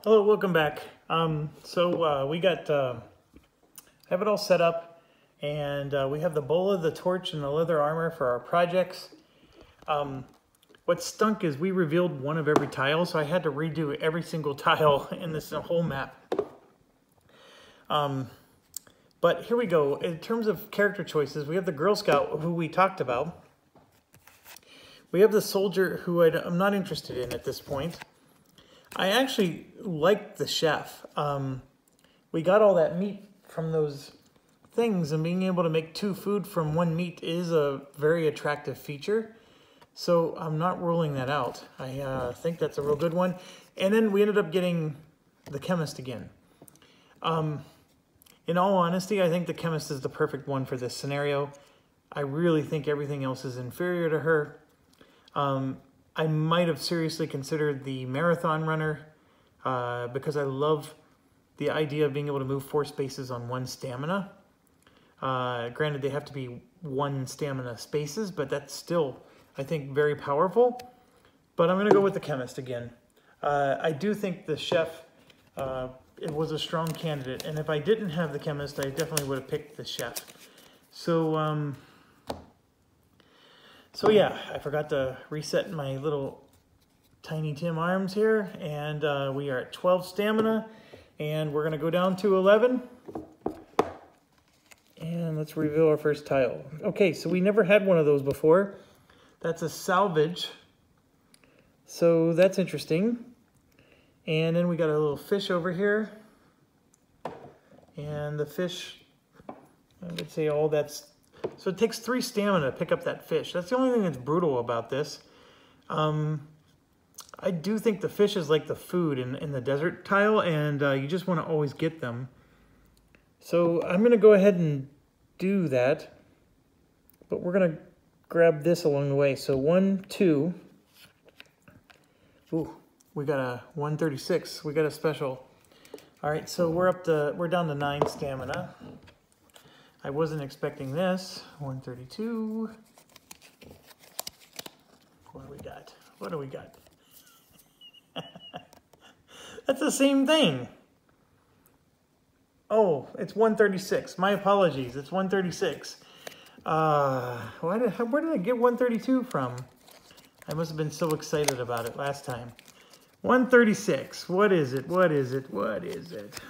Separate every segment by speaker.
Speaker 1: Hello, welcome back. We got have it all set up, and we have the bola, the torch, and the leather armor for our projects. What stunk is we revealed one of every tile, so I had to redo every single tile in this whole map. But here we go. In terms of character choices, we have the Girl Scout, who we talked about. We have the soldier, who I'm not interested in at this point. I actually like the chef. We got all that meat from those things, and being able to make 2 food from 1 meat is a very attractive feature. So I'm not ruling that out. I think that's a real good one. And then we ended up getting the chemist again. In all honesty, I think the chemist is the perfect one for this scenario. I really think everything else is inferior to her. I might have seriously considered the marathon runner because I love the idea of being able to move 4 spaces on 1 stamina. Granted, they have to be 1 stamina spaces, but that's still, I think, very powerful. But I'm going to go with the chemist again. I do think the chef it was a strong candidate, and if I didn't have the chemist, I definitely would have picked the chef. So yeah, I forgot to reset my little Tiny Tim arms here, and we are at 12 stamina, and we're going to go down to 11. And let's reveal our first tile. Okay, so we never had one of those before. That's a salvage. So that's interesting. And then we got a little fish over here. And the fish, I would say all that's... So it takes 3 stamina to pick up that fish. That's the only thing that's brutal about this. I do think the fish is like the food in the desert tile, and you just want to always get them. So I'm going to go ahead and do that. But we're going to grab this along the way. So 1, 2. Ooh, we got a 136. We got a special. All right, so we're down to 9 stamina. I wasn't expecting this. 132. What do we got? What do we got? That's the same thing. Oh, it's 136. My apologies. It's 136. Where did I get 132 from? I must have been so excited about it last time. 136. What is it? What is it? What is it?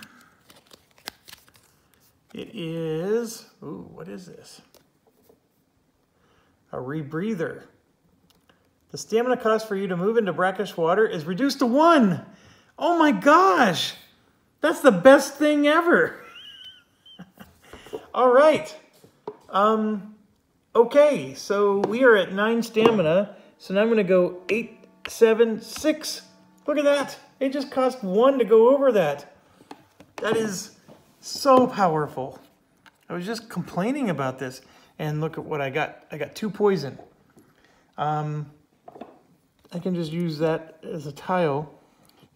Speaker 1: It is, ooh, what is this? A rebreather. The stamina cost for you to move into brackish water is reduced to 1. Oh my gosh! That's the best thing ever. All right. Okay, so we are at 9 stamina. So now I'm going to go 8, 7, 6. Look at that. It just cost 1 to go over that. That is so powerful. I was just complaining about this, and look at what I got. I got 2 poison. I can just use that as a tile,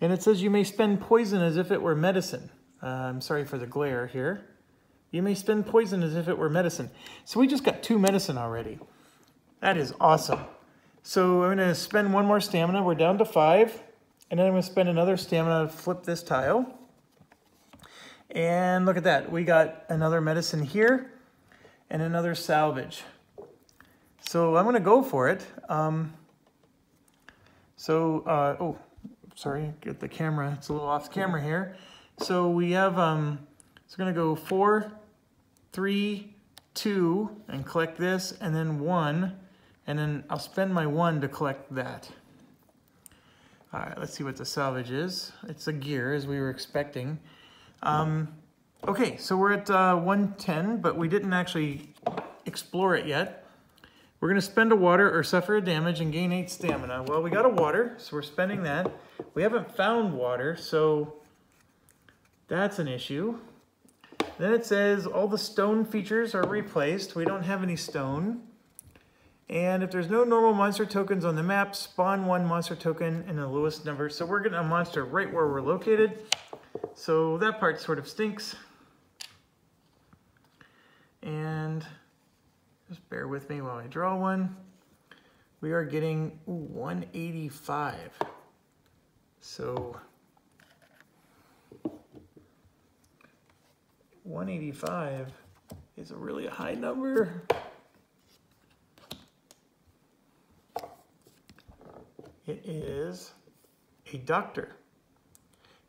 Speaker 1: and it says you may spend poison as if it were medicine. I'm sorry for the glare here. You may spend poison as if it were medicine. So we just got 2 medicine already. That is awesome. So I'm going to spend 1 more stamina. We're down to 5, and then I'm going to spend another stamina to flip this tile. And look at that. We got another medicine here and another salvage. So I'm going to go for it. Oh, sorry, get the camera. It's a little off camera here. So we have, it's going to go 4, 3, 2, and collect this, and then 1. And then I'll spend my 1 to collect that. All right, let's see what the salvage is. It's a gear, as we were expecting. Okay, so we're at 110, but we didn't actually explore it yet. We're going to spend a water or suffer a damage and gain 8 stamina. Well, we got a water, so we're spending that. We haven't found water, so that's an issue. Then it says all the stone features are replaced. We don't have any stone. And if there's no normal monster tokens on the map, spawn 1 monster token in the lowest number. So we're getting a monster right where we're located. So that part sort of stinks. And just bear with me while I draw one. We are getting 185. So 185 is a really high number. It is a doctor.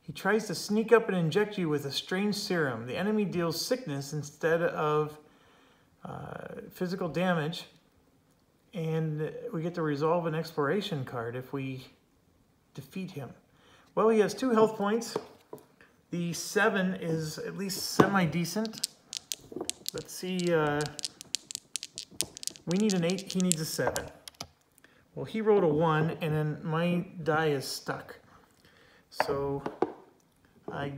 Speaker 1: He tries to sneak up and inject you with a strange serum. The enemy deals sickness instead of physical damage. And we get to resolve an exploration card if we defeat him. Well, he has 2 health points. The 7 is at least semi-decent. Let's see. We need an 8. He needs a 7. Well, he rolled a 1, and then my die is stuck. So I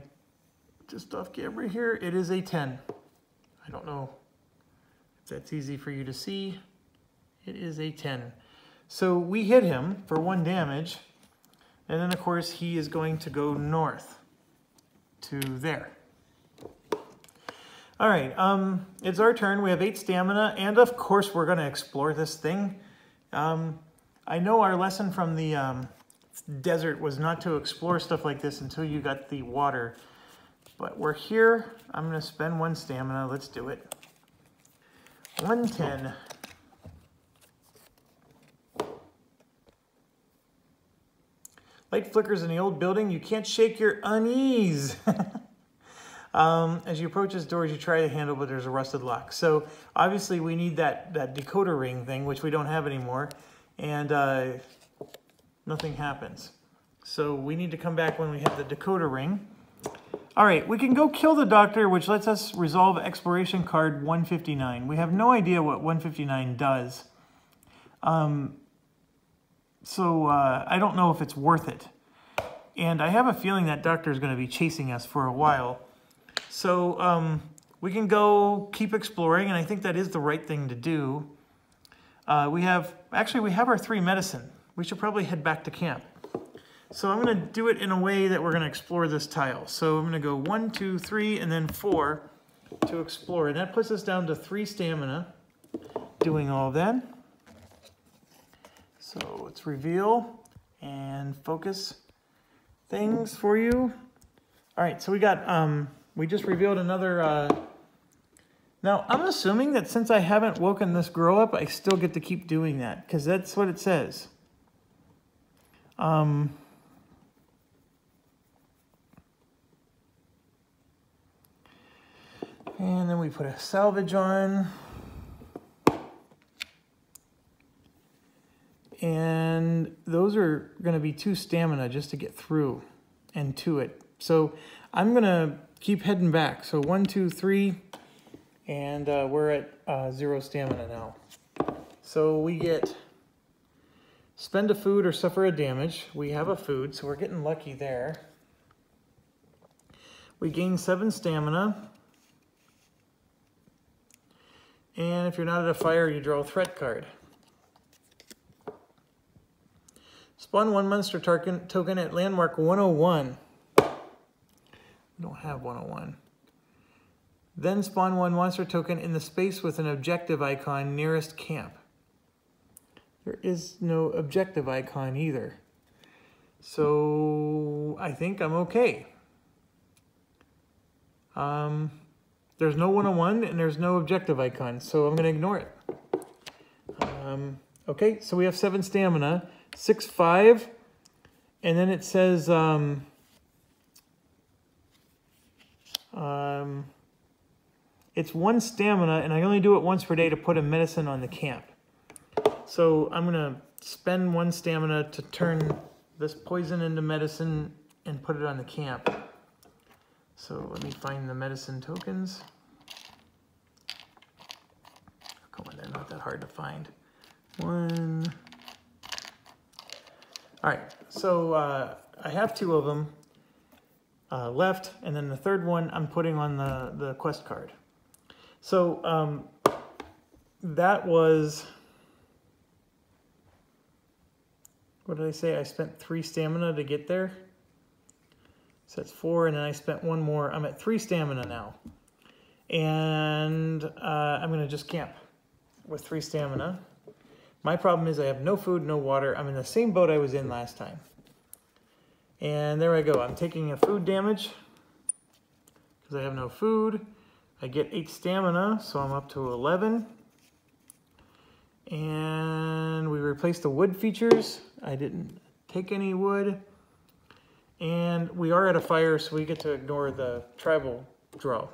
Speaker 1: just off camera here, it is a 10. I don't know if that's easy for you to see. It is a 10. So we hit him for 1 damage, and then of course he is going to go north to there. All right, it's our turn. We have 8 stamina, and of course we're gonna explore this thing. I know our lesson from the desert was not to explore stuff like this until you got the water, but we're here. I'm gonna spend 1 stamina. Let's do it. 110. Light flickers in the old building. You can't shake your unease. As you approach this door, you try the handle, but there's a rusted lock. So obviously we need that decoder ring thing, which we don't have anymore, and nothing happens. So we need to come back when we have the decoder ring. All right, we can go kill the doctor, which lets us resolve exploration card 159. We have no idea what 159 does. So I don't know if it's worth it. And I have a feeling that doctor is going to be chasing us for a while. So we can go keep exploring, and I think that is the right thing to do. We have our 3 medicine. We should probably head back to camp. So I'm going to do it in a way that we're going to explore this tile. So I'm going to go 1, 2, 3, and then 4 to explore. And that puts us down to 3 stamina doing all of that. So let's reveal and focus things for you. All right, so we got, we just revealed another, now I'm assuming that since I haven't woken this girl up, I still get to keep doing that, because that's what it says. And then we put a salvage on. And those are going to be 2 stamina just to get through and to it. So I'm going to keep heading back. So 1, 2, 3, and we're at 0 stamina now. So we get spend a food or suffer a damage. We have a food, so we're getting lucky there. We gain 7 stamina. And if you're not at a fire, you draw a threat card. Spawn 1 monster token at landmark 101. We don't have 101. Then spawn 1 monster token in the space with an objective icon nearest camp. There is no objective icon either. So I think I'm okay. There's no 101 and there's no objective icon, so I'm going to ignore it. Okay, so we have 7 stamina. 6, 5, and then it says it's 1 stamina, and I only do it once per day to put a medicine on the camp. So I'm gonna spend 1 stamina to turn this poison into medicine and put it on the camp. So let me find the medicine tokens. Come on, they're not that hard to find. 1. All right, so I have 2 of them left, and then the 3rd one I'm putting on the quest card. So that was, what did I say? I spent 3 stamina to get there. So that's 4, and then I spent 1 more. I'm at 3 stamina now. And I'm gonna just camp with 3 stamina. My problem is I have no food, no water. I'm in the same boat I was in last time. And there I go. I'm taking a food damage because I have no food. I get 8 stamina, so I'm up to 11. And we replaced the wood features. I didn't take any wood. And we are at a fire, so we get to ignore the tribal draw.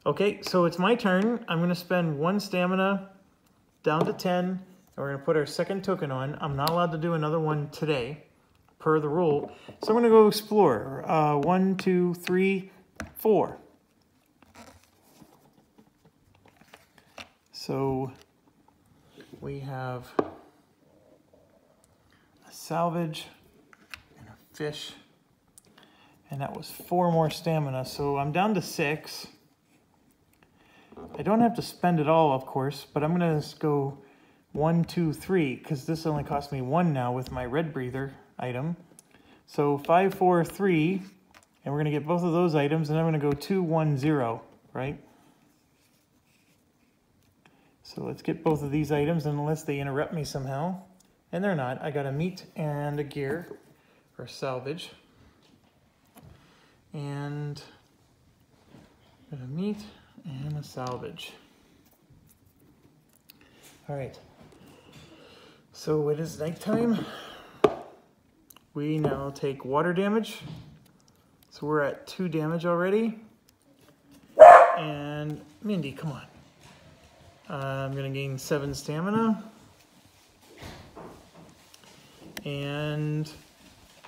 Speaker 1: Okay, so it's my turn. I'm going to spend 1 stamina down to 10, and we're going to put our second token on. I'm not allowed to do another one today, per the rule. So I'm going to go explore. 1, 2, 3, 4. So we have a salvage and a fish, and that was 4 more stamina. So I'm down to 6. I don't have to spend it all, of course, but I'm going to go 1, 2, 3, because this only cost me 1 now with my red breather item. So 5, 4, 3, and we're going to get both of those items, and I'm going to go 2, 1, 0, right? So let's get both of these items, unless they interrupt me somehow. And they're not. I got a meat and a gear, or salvage. And a meat and a salvage. All right. So it is nighttime. We now take water damage. So we're at 2 damage already. And Mindy, come on. I'm going to gain 7 stamina. And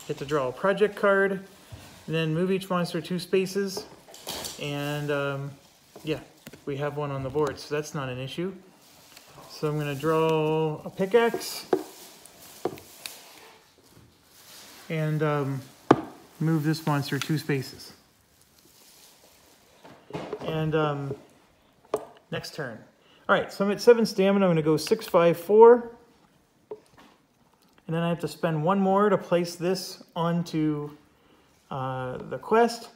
Speaker 1: get to draw a project card. And then move each monster 2 spaces. And yeah, we have 1 on the board, so that's not an issue. So I'm going to draw a pickaxe. And move this monster 2 spaces. And next turn. All right, so I'm at 7 stamina. I'm going to go 6, 5, 4. And then I have to spend 1 more to place this onto the quest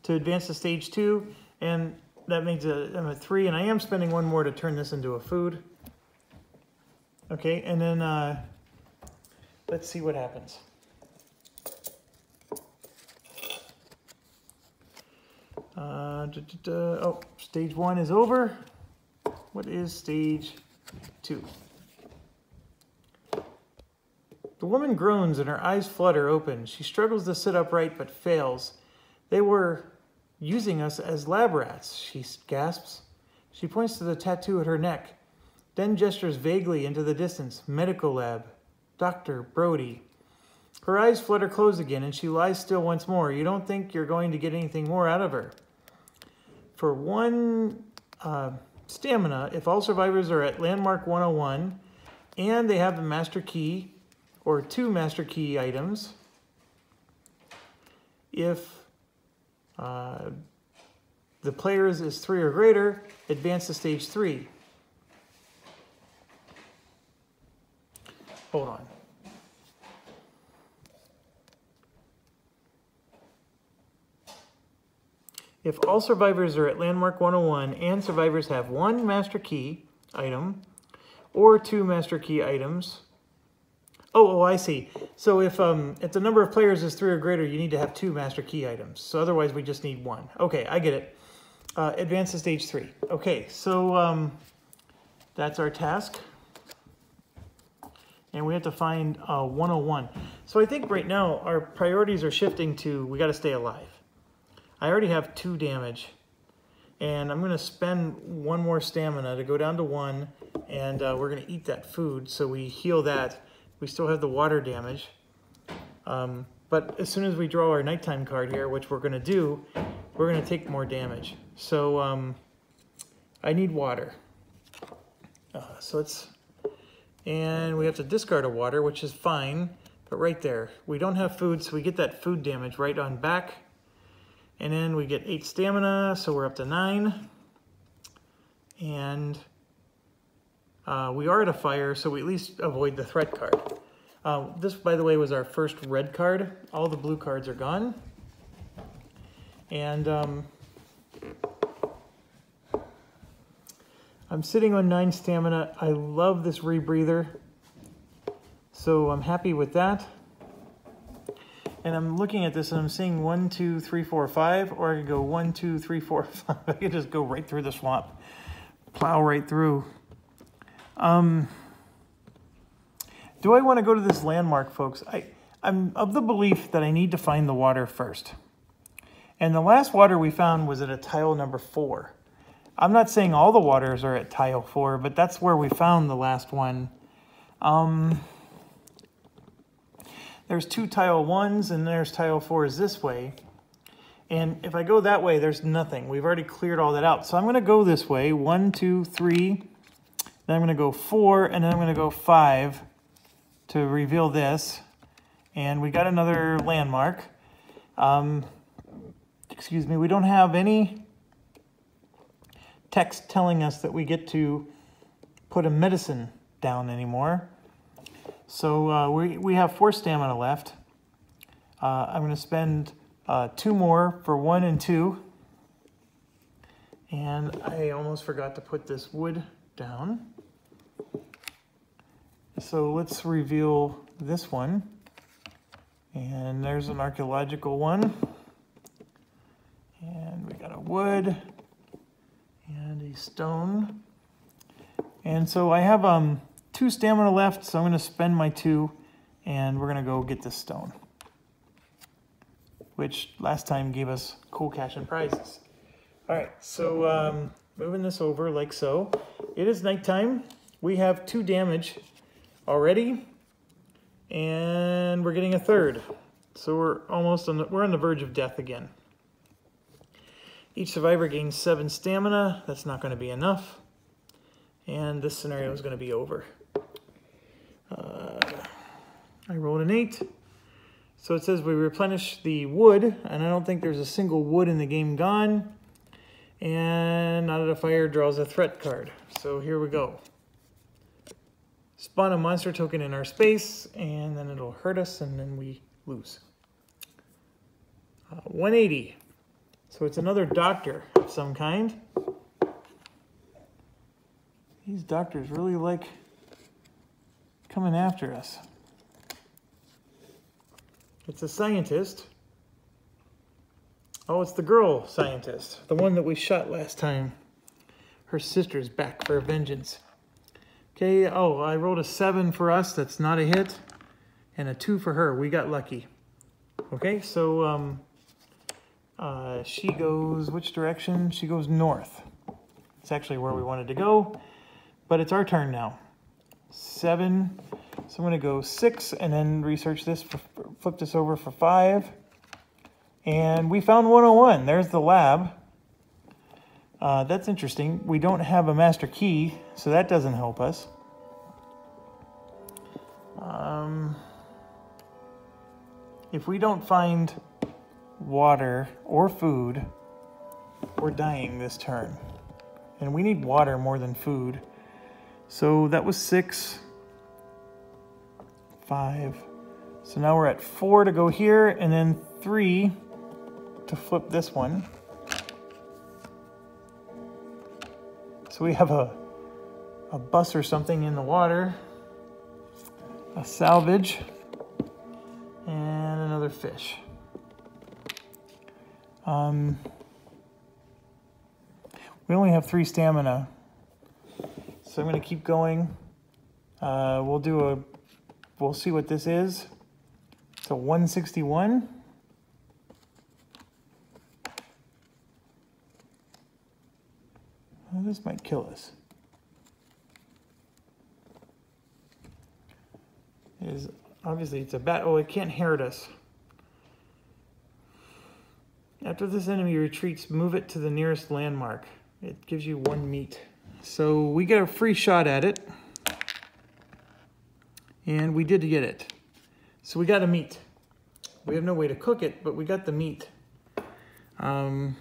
Speaker 1: to advance to stage 2. And that means I'm at 3, and I am spending 1 more to turn this into a food. Okay, and then let's see what happens. Oh, stage 1 is over. What is stage 2? The woman groans and her eyes flutter open. She struggles to sit upright but fails. They were using us as lab rats, she gasps. She points to the tattoo at her neck, then gestures vaguely into the distance. Medical lab. Dr. Brody. Her eyes flutter closed again, and she lies still once more. You don't think you're going to get anything more out of her. For 1 stamina, if all survivors are at landmark 101, and they have the master key, or 2 master key items, if the players is 3 or greater, advance to stage 3. Hold on. If all survivors are at landmark 101 and survivors have 1 master key item or 2 master key items. Oh, I see. So if the number of players is 3 or greater, you need to have 2 master key items. So otherwise we just need 1. Okay, I get it. Advance to stage 3. Okay, so that's our task. And we have to find 101. So I think right now our priorities are shifting to we got to stay alive. I already have 2 damage, and I'm going to spend 1 more stamina to go down to 1, and we're going to eat that food, so we heal that. We still have the water damage, but as soon as we draw our nighttime card here, which we're going to do, we're going to take more damage. So I need water. And we have to discard a water, which is fine, but right there, we don't have food, so we get that food damage right on back. And then we get 8 stamina, so we're up to 9. And we are at a fire, so we at least avoid the threat card. This, by the way, was our first red card. All the blue cards are gone. And I'm sitting on 9 stamina. I love this rebreather, so I'm happy with that. And I'm looking at this and I'm seeing 1, 2, 3, 4, 5, or I could go 1, 2, 3, 4, 5. I could just go right through the swamp, plow right through. Do I want to go to this landmark, folks? I'm of the belief that I need to find the water first. And the last water we found was at a tile number 4. I'm not saying all the waters are at tile 4, but that's where we found the last one. There's 2 tile 1s and there's tile 4s this way. And if I go that way, there's nothing. We've already cleared all that out. So I'm going to go this way, 1, 2, 3. Then I'm going to go 4, and then I'm going to go 5 to reveal this. And we got another landmark. Excuse me, we don't have any text telling us that we get to put a medicine down anymore. So we have 4 stamina left. I'm going to spend 2 more for 1 and 2. And I almost forgot to put this wood down. So let's reveal this one. And there's an archaeological one. And we got a wood and a stone. And so I have 2 stamina left, so I'm going to spend my 2, and we're going to go get this stone, which last time gave us cool cash and prizes. All right, so moving this over like so. It is nighttime. We have 2 damage already, and we're getting a 3rd. So we're almost we're on the verge of death again. Each survivor gains 7 stamina. That's not going to be enough. And this scenario is going to be over. I rolled an 8. So it says we replenish the wood, and I don't think there's a single wood in the game gone. And Out of the Fire draws a threat card. So here we go. Spawn a monster token in our space, and then it'll hurt us, and then we lose. 180. So it's another doctor of some kind. These doctors really like coming after us. It's a scientist. Oh, it's the girl scientist, the one that we shot last time. Her sister's back for vengeance. Okay, oh, I rolled a 7 for us. That's not a hit. And a 2 for her. We got lucky. Okay, so she goes which direction? She goes north. It's actually where we wanted to go, but it's our turn now. 7. So I'm going to go 6 and then research this, flip this over for 5. And we found 101. There's the lab. That's interesting. We don't have a master key, so that doesn't help us. If we don't find water or food, we're dying this turn. And we need water more than food. So that was 6, 5. So now we're at 4 to go here, and then 3 to flip this one. So we have a bus or something in the water, a salvage, and another fish. We only have 3 stamina, so I'm going to keep going. We'll see what this is. It's a 161. Well, this might kill us. Obviously it's a bat. Oh, it can't hurt us. After this enemy retreats, move it to the nearest landmark. It gives you 1 meat. So we get a free shot at it. And we did get it. So we got a meat. We have no way to cook it, but we got the meat. And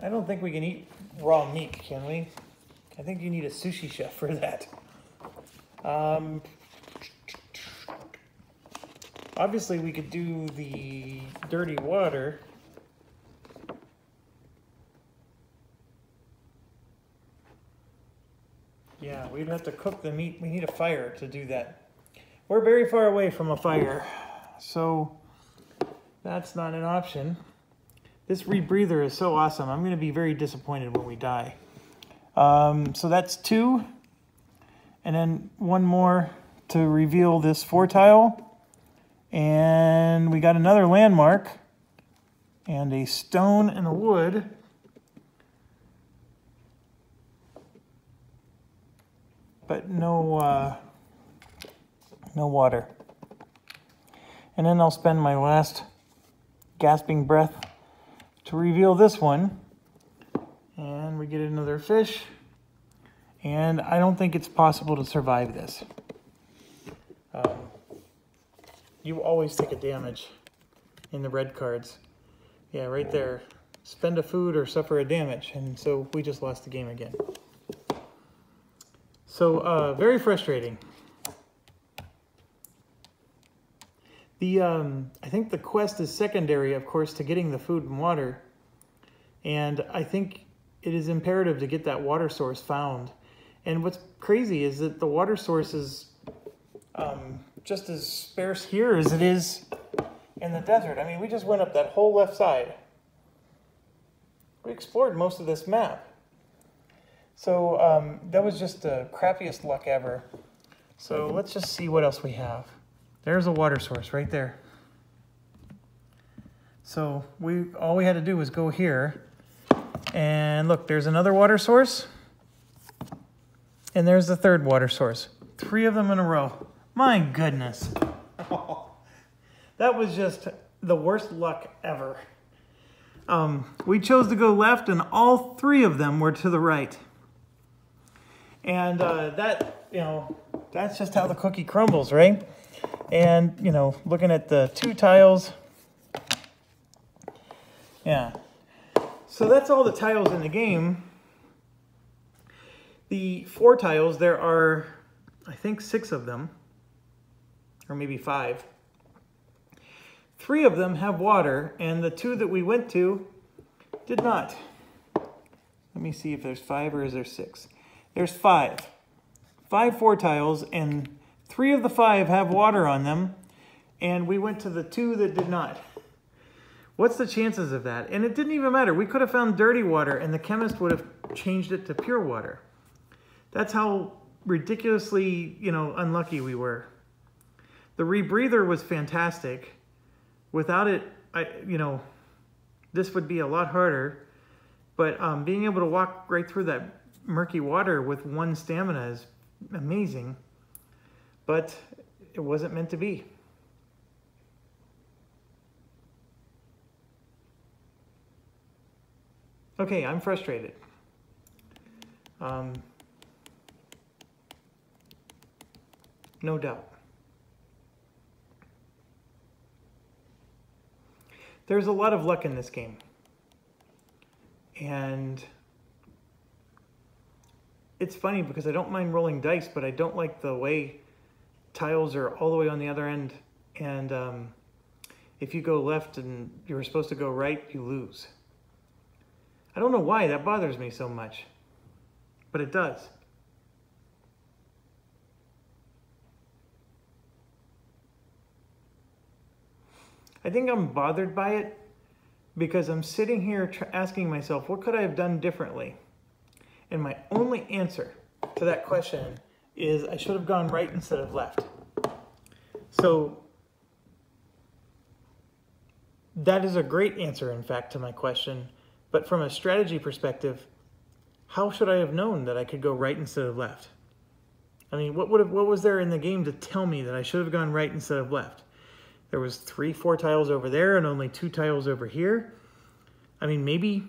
Speaker 1: I don't think we can eat raw meat, can we? I think you need a sushi chef for that. Obviously, we could do the dirty water. Yeah, we'd have to cook the meat. We need a fire to do that. we're very far away from a fire, so that's not an option. This rebreather is so awesome. I'm going to be very disappointed when we die. So that's 2. And then 1 more to reveal this 4 tile. And we got another landmark. And a stone and a wood. But no water. And then I'll spend my last gasping breath to reveal this one. And we get another fish. And I don't think it's possible to survive this. You always take a damage in the red cards. Yeah, right there. Spend a food or suffer a damage. And so we just lost the game again. So very frustrating. I think the quest is secondary, of course, to getting the food and water. And I think it is imperative to get that water source found. And what's crazy is that the water source is just as sparse here as it is in the desert. I mean, we just went up that whole left side. We explored most of this map. So that was just the crappiest luck ever. So let's just see what else we have. There's a water source right there. So all we had to do was go here. And look, there's another water source. And there's the 3rd water source. 3 of them in a row. My goodness. That was just the worst luck ever. We chose to go left and all 3 of them were to the right. And that's just how the cookie crumbles, right? And, looking at the 2 tiles. Yeah. So that's all the tiles in the game. The 4 tiles, there are, I think, 6 of them, or maybe 5. 3 of them have water, and the 2 that we went to did not. Let me see if there's 5 or is there 6. There's 5. 5 4 tiles, and 3 of the 5 have water on them, and we went to the 2 that did not. What's the chances of that? And it didn't even matter. We could have found dirty water, and the chemist would have changed it to pure water. That's how ridiculously, unlucky we were. The rebreather was fantastic. Without it, this would be a lot harder. But being able to walk right through that murky water with 1 stamina is amazing. But it wasn't meant to be. Okay, I'm frustrated. No doubt. There's a lot of luck in this game. And it's funny because I don't mind rolling dice, but I don't like the way tiles are all the way on the other end. And if you go left and you're supposed to go right, you lose. I don't know why that bothers me so much, but it does. I think I'm bothered by it because I'm sitting here asking myself, what could I have done differently? And my only answer to that question is I should have gone right instead of left. So that is a great answer, in fact, to my question. But from a strategy perspective, how should I have known that I could go right instead of left? I mean, what was there in the game to tell me that I should have gone right instead of left? There was 3 4 tiles over there and only 2 tiles over here. I mean, maybe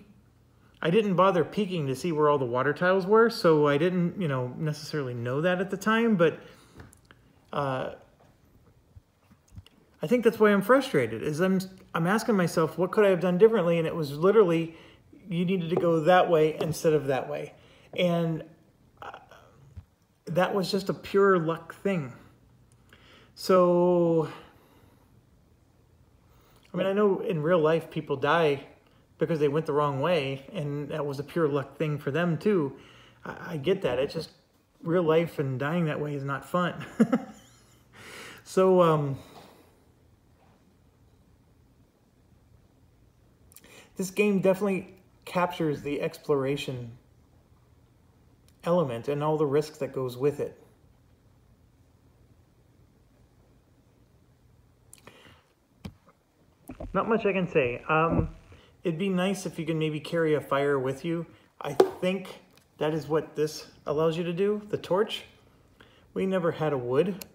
Speaker 1: I didn't bother peeking to see where all the water tiles were, so I didn't, necessarily know that at the time, but I think that's why I'm frustrated, is I'm asking myself, what could I have done differently? And it was literally, you needed to go that way instead of that way. And that was just a pure luck thing. So I mean, I know in real life people die because they went the wrong way, and that was a pure luck thing for them too. I get that. It's just real life, and dying that way is not fun. So, this game definitely captures the exploration element and all the risk that goes with it. Not much I can say. It'd be nice if you can maybe carry a fire with you. I think that is what this allows you to do, the torch. We never had a wood.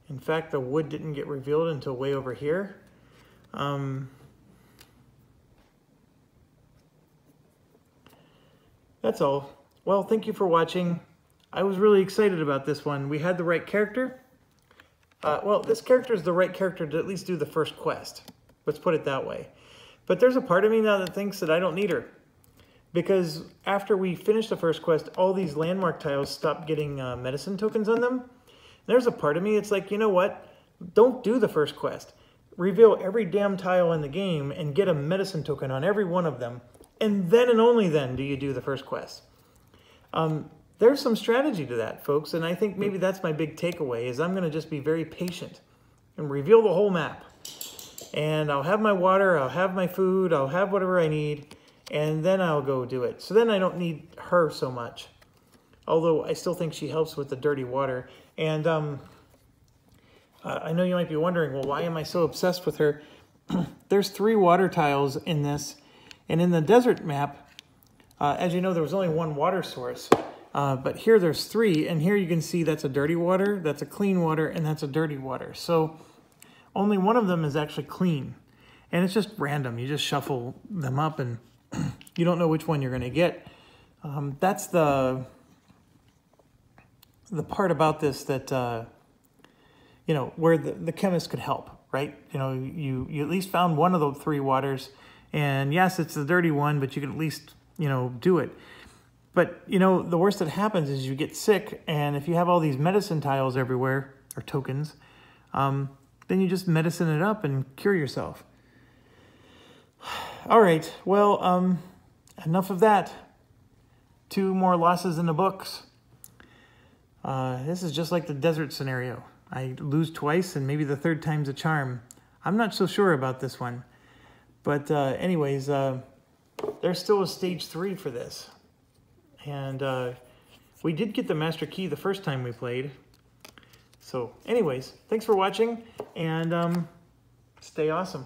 Speaker 1: In fact, the wood didn't get revealed until way over here. That's all. Well, thank you for watching. I was really excited about this one. We had the right character. Well, this character is the right character to at least do the first quest. Let's put it that way. But there's a part of me now that thinks that I don't need her. Because after we finished the first quest, all these landmark tiles stopped getting medicine tokens on them. There's a part of me, it's like, you know what? Don't do the first quest. Reveal every damn tile in the game and get a medicine token on every one of them. And then and only then do you do the first quest. There's some strategy to that, folks. And I think maybe that's my big takeaway is I'm going to just be very patient and reveal the whole map. And I'll have my water, I'll have my food, I'll have whatever I need, and then I'll go do it. So then I don't need her so much. Although I still think she helps with the dirty water. And I know you might be wondering, well, why am I so obsessed with her? There's 3 water tiles in this. And in the desert map, as you know, there was only 1 water source. But here there's 3. And here you can see that's a dirty water, that's a clean water, and that's a dirty water. So only one of them is actually clean. And it's just random. You just shuffle them up and you don't know which one you're going to get. That's the part about this that, you know, where the chemist could help, right? You know, you at least found one of the 3 waters. And yes, it's the dirty one, but you can at least, you know, do it. But, you know, the worst that happens is you get sick. And if you have all these medicine tiles everywhere, or tokens, then you just medicine it up and cure yourself. All right, well, enough of that. 2 more losses in the books. This is just like the desert scenario. I lose twice and maybe the 3rd time's a charm. I'm not so sure about this one. But anyways, there's still a stage 3 for this. And we did get the master key the first time we played. So anyways, thanks for watching and stay awesome.